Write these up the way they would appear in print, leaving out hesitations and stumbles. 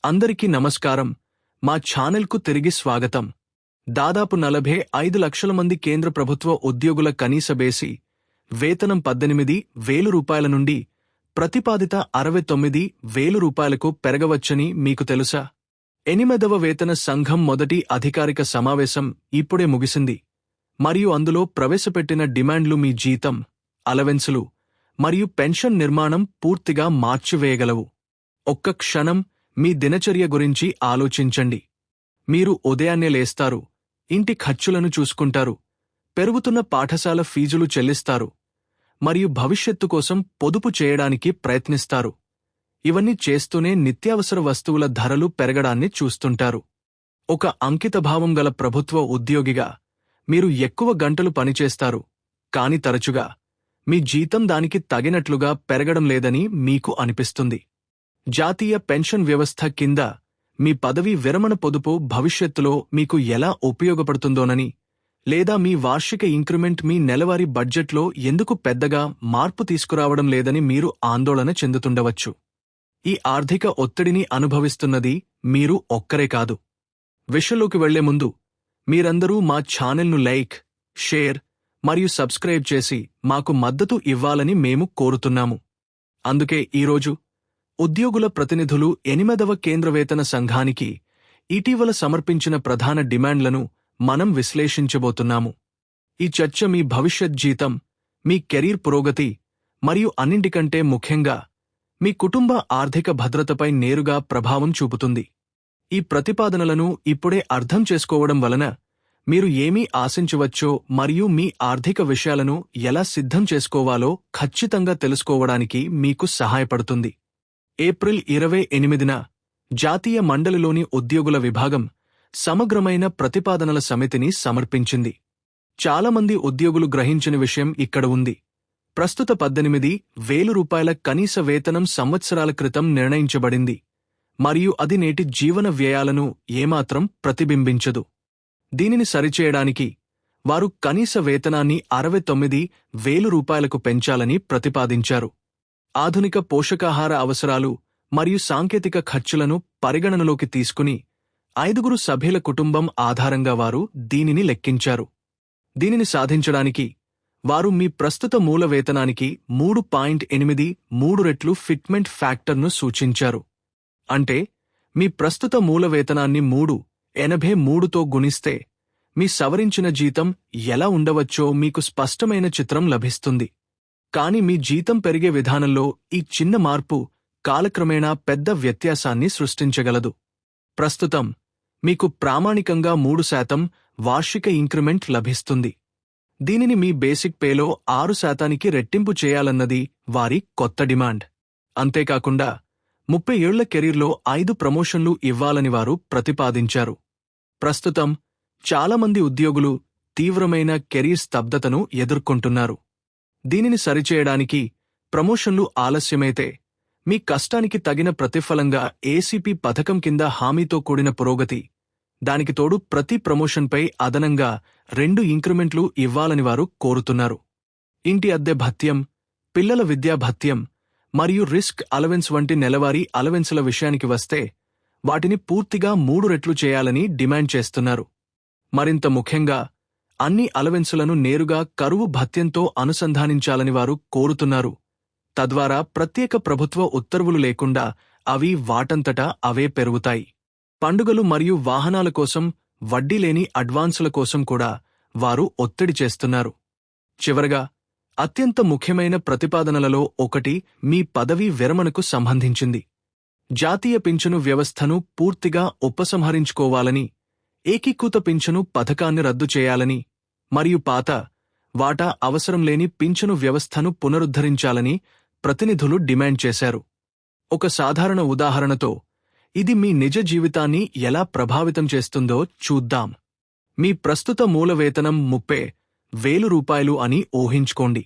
అందరికీ నమస్కారం. మా ఛానల్కు తిరిగి స్వాగతం. దాదాపు 45 లక్షల మంది కేంద్ర ప్రభుత్వ ఉద్యోగుల కనీస బేసి వేతనం 18,000 రూపాయల నుండి ప్రతిపాదిత 69,000 రూపాయలకు పెరగవచ్చని మీకు తెలుసా? 8వ వేతన సంఘం మొదటి అధికారిక సమావేశం ఇప్పుడే ముగిసింది మరియు అందులో ప్రవేశపెట్టిన డిమాండ్లు మీ జీతం, అలవెన్సులు మరియు పెన్షన్ నిర్మాణం పూర్తిగా మార్చివేయగలవు. ఒక్క క్షణం మీ దినచర్య గురించి ఆలోచించండి. మీరు ఉదయాన్నే లేస్తారు, ఇంటి ఖర్చులను చూసుకుంటారు, పెరుగుతున్న పాఠశాల ఫీజులు చెల్లిస్తారు మరియు భవిష్యత్తు కోసం పొదుపు చేయడానికి ప్రయత్నిస్తారు. ఇవన్నీ చేస్తూనే నిత్యావసర వస్తువుల ధరలు పెరగడాన్ని చూస్తుంటారు. ఒక అంకితభావం గల ప్రభుత్వ ఉద్యోగిగా మీరు ఎక్కువ గంటలు పనిచేస్తారు, కాని తరచుగా మీ జీతం దానికి తగినట్లుగా పెరగడం లేదని మీకు అనిపిస్తుంది. జాతీయ పెన్షన్ వ్యవస్థ కింద మీ పదవీ విరమణ పొదుపు భవిష్యత్తులో మీకు ఎలా ఉపయోగపడుతుందోనని, లేదా మీ వార్షిక ఇంక్రిమెంట్ మీ నెలవారీ బడ్జెట్లో ఎందుకు పెద్దగా మార్పు తీసుకురావడం లేదని మీరు ఆందోళన చెందుతుండవచ్చు. ఈ ఆర్థిక ఒత్తిడిని అనుభవిస్తున్నది మీరు ఒక్కరే కాదు. విషయంలోకి వెళ్లే ముందు మీరందరూ మా ఛానల్ను లైక్, షేర్ మరియు సబ్స్క్రైబ్ చేసి మాకు మద్దతు ఇవ్వాలని మేము కోరుతున్నాము. అందుకే ఈరోజు ఉద్యోగుల ప్రతినిధులు 8వ కేంద్ర వేతన సంఘానికి ఇటీవల సమర్పించిన ప్రధాన డిమాండ్లను మనం విశ్లేషించబోతున్నాము. ఈ చర్చ మీ భవిష్యత్ జీతం, మీ కెరీర్ పురోగతి మరియు అన్నింటికంటే ముఖ్యంగా మీ కుటుంబ ఆర్థిక భద్రతపై నేరుగా ప్రభావం చూపుతుంది. ఈ ప్రతిపాదనలను ఇప్పుడే అర్థం చేసుకోవడం వలన మీరు ఏమీ ఆశించవచ్చో మరియు మీ ఆర్థిక విషయాలను ఎలా సిద్ధం చేసుకోవాలో ఖచ్చితంగా తెలుసుకోవడానికి మీకు సహాయపడుతుంది. ఏప్రిల్ 28న జాతీయ మండలిలోని ఉద్యోగుల విభాగం సమగ్రమైన ప్రతిపాదనల సమితిని సమర్పించింది. చాలామంది ఉద్యోగులు గ్రహించిన విషయం ఇక్కడ ఉంది. ప్రస్తుత 18,000 రూపాయల కనీస వేతనం సంవత్సరాల క్రితం నిర్ణయించబడింది మరియు అది నేటి జీవన వ్యయాలను ఏమాత్రం ప్రతిబింబించదు. దీనిని సరిచేయడానికి వారు కనీస వేతనాన్ని 69,000 రూపాయలకు పెంచాలని ప్రతిపాదించారు. ఆధునిక పోషకాహార అవసరాలు మరియు సాంకేతిక ఖర్చులను పరిగణనలోకి తీసుకుని 5 సభ్యుల కుటుంబం ఆధారంగా వారు దీనిని లెక్కించారు. దీనిని సాధించడానికి వారు మీ ప్రస్తుత మూల వేతనానికి 3.83 రెట్లు ఫిట్మెంట్ ఫ్యాక్టర్ను సూచించారు. అంటే మీ ప్రస్తుత మూల వేతనాన్ని 3.83తో గుణిస్తే మీ సవరించిన జీతం ఎలా ఉండవచ్చో మీకు స్పష్టమైన చిత్రం లభిస్తుంది. కాని మీ జీతం పెరిగే విధానంలో ఈ చిన్న మార్పు కాలక్రమేణా పెద్ద వ్యత్యాసాన్ని సృష్టించగలదు. ప్రస్తుతం మీకు ప్రామాణికంగా 3% వార్షిక ఇంక్రిమెంట్ లభిస్తుంది. దీనిని మీ బేసిక్ పేలో 6%కి రెట్టింపు చేయాలన్నది వారి కొత్త డిమాండ్. అంతేకాకుండా 30 ఏళ్ల కెరీర్లో 5 ప్రమోషన్లు ఇవ్వాలని వారు ప్రతిపాదించారు. ప్రస్తుతం చాలామంది ఉద్యోగులు తీవ్రమైన కెరీర్ స్తబ్దతను ఎదుర్కొంటున్నారు. దీనిని సరిచేయడానికి ప్రమోషన్లు ఆలస్యమైతే మీ కష్టానికి తగిన ప్రతిఫలంగా ఏసీపీ పథకం కింద హామీతో కూడిన పురోగతి, దానికి తోడు ప్రతి ప్రమోషన్పై అదనంగా 2 ఇంక్రిమెంట్లు ఇవ్వాలని వారు కోరుతున్నారు. ఇంటి అద్దె భత్యం, పిల్లల విద్యా భత్యం మరియు రిస్క్ అలవెన్స్ వంటి నెలవారీ అలవెన్సుల విషయానికి వస్తే వాటిని పూర్తిగా 3 రెట్లు చేయాలని డిమాండ్ చేస్తున్నారు. మరింత ముఖ్యంగా అన్ని అలవెన్సులను నేరుగా కరువు భత్యంతో అనుసంధానించాలని వారు కోరుతున్నారు. తద్వారా ప్రత్యేక ప్రభుత్వ ఉత్తర్వులు లేకుండా అవి వాటంతటా అవే పెరుగుతాయి. పండుగలు మరియు వాహనాల కోసం వడ్డీ లేని అడ్వాన్సుల కోసం కూడా వారు ఒత్తిడి చేస్తున్నారు. చివరగా అత్యంత ముఖ్యమైన ప్రతిపాదనలలో ఒకటి మీ పదవీ విరమణకు సంబంధించింది. జాతీయ పింఛను వ్యవస్థను పూర్తిగా ఉపసంహరించుకోవాలని, ఏకీకృత పింఛను పథకాన్ని రద్దు చేయాలని మరియు పాత వాటా అవసరం లేని పింఛను వ్యవస్థను పునరుద్ధరించాలని ప్రతినిధులు డిమాండ్ చేశారు. ఒక సాధారణ ఉదాహరణతో ఇది మీ నిజ జీవితాన్ని ఎలా ప్రభావితం చేస్తుందో చూద్దాం. మీ ప్రస్తుత మూల వేతనం 30,000 రూపాయలు అని ఊహించుకోండి.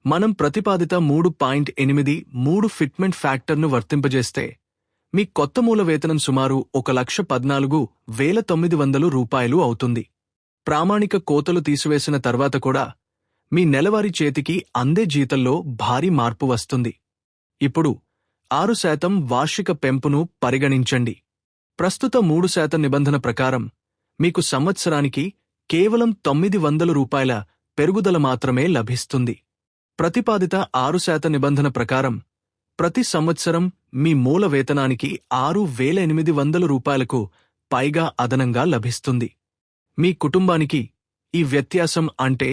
మనం ప్రతిపాదిత 3.83 ఫిట్మెంట్ ఫ్యాక్టర్ను వర్తింపజేస్తే మీ కొత్త మూల వేతనం సుమారు 1,14,900 రూపాయలు అవుతుంది. ప్రామాణిక కోతలు తీసివేసిన తర్వాత కూడా మీ నెలవారీ చేతికి అందే జీతంలో భారీ మార్పు వస్తుంది. ఇప్పుడు 6% వార్షిక పెంపును పరిగణించండి. ప్రస్తుత 3% నిబంధన ప్రకారం మీకు సంవత్సరానికి కేవలం ₹900 పెరుగుదల మాత్రమే లభిస్తుంది. ప్రతిపాదిత 6% నిబంధన ప్రకారం ప్రతి సంవత్సరం మీ మూల వేతనానికి ₹6,800 పైగా అదనంగా లభిస్తుంది. మీ కుటుంబానికి ఈ వ్యత్యాసం అంటే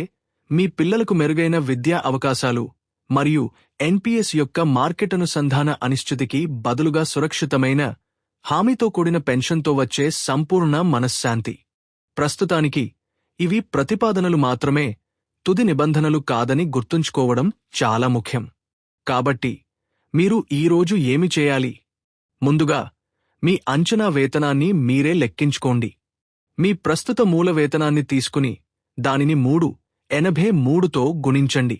మీ పిల్లలకు మెరుగైన విద్యా అవకాశాలు మరియు ఎన్పీఎస్ యొక్క మార్కెటనుసంధాన అనిశ్చితికి బదులుగా సురక్షితమైన హామీతో కూడిన పెన్షన్తో వచ్చే సంపూర్ణ మనశ్శాంతి. ప్రస్తుతానికి ఇవి ప్రతిపాదనలు మాత్రమే, తుది నిబంధనలు కాదని గుర్తుంచుకోవడం చాలా ముఖ్యం. కాబట్టి మీరు ఈరోజు ఏమి చేయాలి? ముందుగా మీ అంచనా వేతనాన్ని మీరే లెక్కించుకోండి. మీ ప్రస్తుత మూల వేతనాన్ని తీసుకుని దానిని 383తో గుణించండి.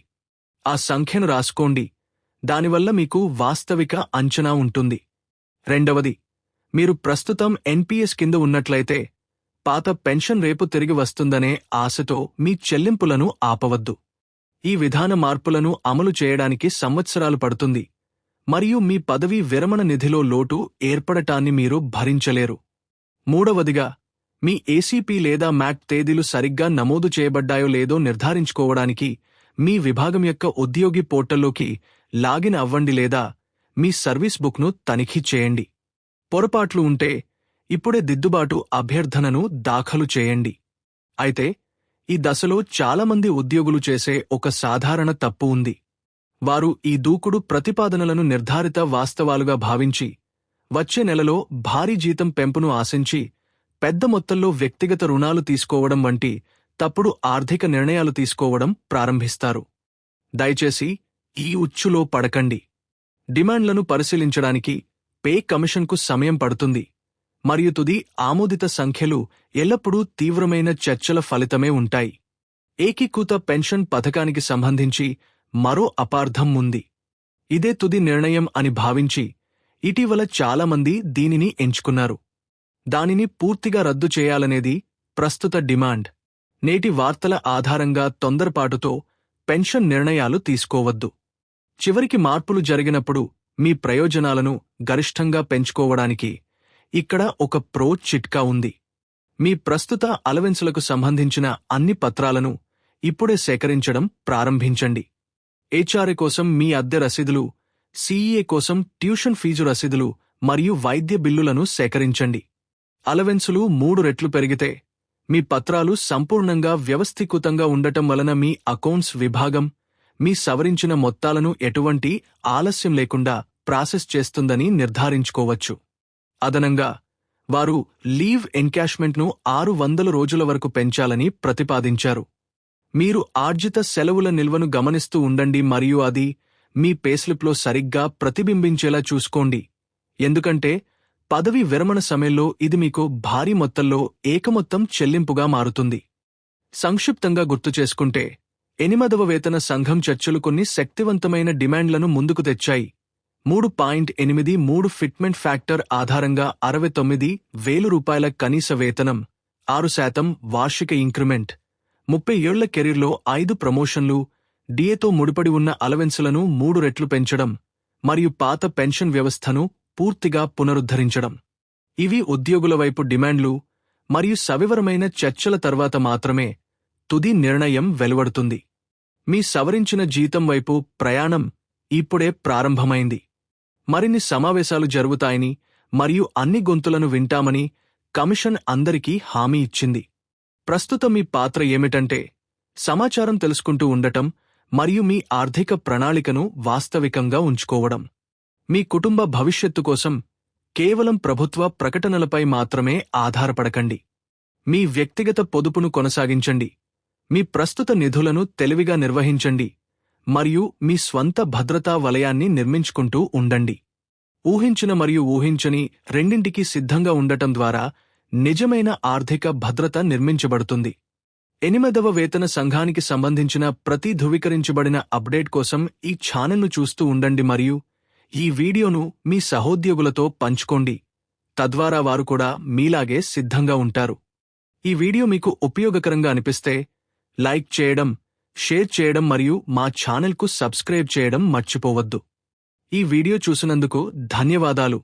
ఆ సంఖ్యను రాసుకోండి. దానివల్ల మీకు వాస్తవిక అంచనా ఉంటుంది. రెండవది, మీరు ప్రస్తుతం ఎన్పీఎస్ కింద ఉన్నట్లయితే పాత పెన్షన్ రేపు తిరిగి వస్తుందనే ఆశతో మీ చెల్లింపులను ఆపవద్దు. ఈ విధాన మార్పులను అమలు చేయడానికి సంవత్సరాలు పడుతుంది మరియు మీ పదవీ విరమణ నిధిలో లోటు ఏర్పడటాన్ని మీరు భరించలేరు. మూడవదిగా, మీ ఏసీపీ లేదా మ్యాట్ తేదీలు సరిగ్గా నమోదు చేయబడ్డాయో లేదో నిర్ధారించుకోవడానికి మీ విభాగం యొక్క ఉద్యోగి పోర్టల్లోకి లాగిన్ అవ్వండి లేదా మీ సర్వీస్ బుక్ను తనిఖీ చేయండి. పొరపాట్లు ఉంటే ఇప్పుడే దిద్దుబాటు అభ్యర్థనను దాఖలు చేయండి. అయితే ఈ దశలో చాలామంది ఉద్యోగులు చేసే ఒక సాధారణ తప్పు ఉంది. వారు ఈ దూకుడు ప్రతిపాదనలను నిర్ధారిత వాస్తవాలుగా భావించి వచ్చే నెలలో భారీ జీతం పెంపును ఆశించి పెద్ద మొత్తంలో వ్యక్తిగత రుణాలు తీసుకోవడం వంటి తప్పుడు ఆర్థిక నిర్ణయాలు తీసుకోవడం ప్రారంభిస్తారు. దయచేసి ఈ ఉచ్చులో పడకండి. డిమాండ్లను పరిశీలించడానికి పే కమిషన్కు సమయం పడుతుంది మరియు తుది ఆమోదిత సంఖ్యలు ఎల్లప్పుడూ తీవ్రమైన చర్చల ఫలితమే ఉంటాయి. ఏకీకృత పెన్షన్ పథకానికి సంబంధించి మరో అపార్థం ఉంది. ఇదే తుది నిర్ణయం అని భావించి ఇటీవల చాలామంది దీనిని ఎంచుకున్నారు. దానిని పూర్తిగా రద్దు చేయాలనేది ప్రస్తుత డిమాండ్. నేటి వార్తల ఆధారంగా తొందరపాటుతో పెన్షన్ నిర్ణయాలు తీసుకోవద్దు. చివరికి మార్పులు జరిగినప్పుడు మీ ప్రయోజనాలను గరిష్టంగా పెంచుకోవడానికి ఇక్కడ ఒక ప్రో చిట్కా ఉంది. మీ ప్రస్తుత అలవెన్సులకు సంబంధించిన అన్ని పత్రాలను ఇప్పుడే సేకరించడం ప్రారంభించండి. హెచ్ఆర్ఏ కోసం మీ అద్దె రసీదులు, సీఈఏ కోసం ట్యూషన్ ఫీజు రసీదులు మరియు వైద్య బిల్లులను సేకరించండి. అలవెన్సులు 3 రెట్లు పెరిగితే మీ పత్రాలు సంపూర్ణంగా వ్యవస్థీకృతంగా ఉండటం వలన మీ అకౌంట్స్ విభాగం మీ సవరించిన మొత్తాలను ఎటువంటి ఆలస్యం లేకుండా ప్రాసెస్ చేస్తుందని నిర్ధారించుకోవచ్చు. అదనంగా వారు లీవ్ ఎన్కాష్మెంట్ను 600 రోజుల వరకు పెంచాలని ప్రతిపాదించారు. మీరు ఆర్జిత సెలవుల నిల్వను గమనిస్తూ ఉండండి మరియు అది మీ పేస్లిప్లో సరిగ్గా ప్రతిబింబించేలా చూసుకోండి, ఎందుకంటే పదవీ విరమణ సమయంలో ఇది మీకు భారీ మొత్తంలో ఏకమొత్తం చెల్లింపుగా మారుతుంది. సంక్షిప్తంగా గుర్తుచేసుకుంటే 8వ వేతన సంఘం చర్చలు కొన్ని శక్తివంతమైన డిమాండ్లను ముందుకు తెచ్చాయి. 3.83 ఫిట్మెంట్ ఫ్యాక్టర్ ఆధారంగా ₹69,000 కనీస వేతనం, 6% వార్షిక ఇంక్రిమెంట్, 30 ఏళ్ల కెరీర్లో 5 ప్రమోషన్లు, డిఏతో ముడిపడి ఉన్న అలవెన్సులను 3 రెట్లు పెంచడం మరియు పాత పెన్షన్ వ్యవస్థను పూర్తిగా పునరుద్ధరించడం. ఇవి ఉద్యోగుల వైపు డిమాండ్లు మరియు సవివరమైన చర్చల తర్వాత మాత్రమే తుది నిర్ణయం వెలువడుతుంది. మీ సవరించిన జీతం వైపు ప్రయాణం ఇప్పుడే ప్రారంభమైంది. మరిన్ని సమావేశాలు జరుగుతాయని మరియు అన్ని గొంతులను వింటామని కమిషన్ అందరికీ హామీ ఇచ్చింది. ప్రస్తుతం మీ పాత్ర ఏమిటంటే సమాచారం తెలుసుకుంటూ ఉండటం మరియు మీ ఆర్థిక ప్రణాళికను వాస్తవికంగా ఉంచుకోవడం. మీ కుటుంబ భవిష్యత్తు కోసం కేవలం ప్రభుత్వ ప్రకటనలపై మాత్రమే ఆధారపడకండి. మీ వ్యక్తిగత పొదుపును కొనసాగించండి, మీ ప్రస్తుత నిధులను తెలివిగా నిర్వహించండి మరియు మీ స్వంత భద్రతా వలయాన్ని నిర్మించుకుంటూ ఉండండి. ఊహించిన మరియు ఊహించని రెండింటికీ సిద్ధంగా ఉండటం ద్వారా నిజమైన ఆర్థిక భద్రత నిర్మించబడుతుంది. 8వ వేతన సంఘానికి సంబంధించిన ప్రతి ధృవీకరించబడిన అప్డేట్ కోసం ఈ ఛానల్ను చూస్తూ ఉండండి మరియు ఈ వీడియోను మీ సహోద్యోగులతో పంచుకోండి, తద్వారా వారు కూడా మీలాగే సిద్ధంగా ఉంటారు. ఈ వీడియో మీకు ఉపయోగకరంగా అనిపిస్తే లైక్ చేయడం, షేర్ చేయడం మరియు మా ఛానల్కు సబ్స్క్రైబ్ చేయడం మర్చిపోవద్దు. ఈ వీడియో చూసినందుకు ధన్యవాదాలు.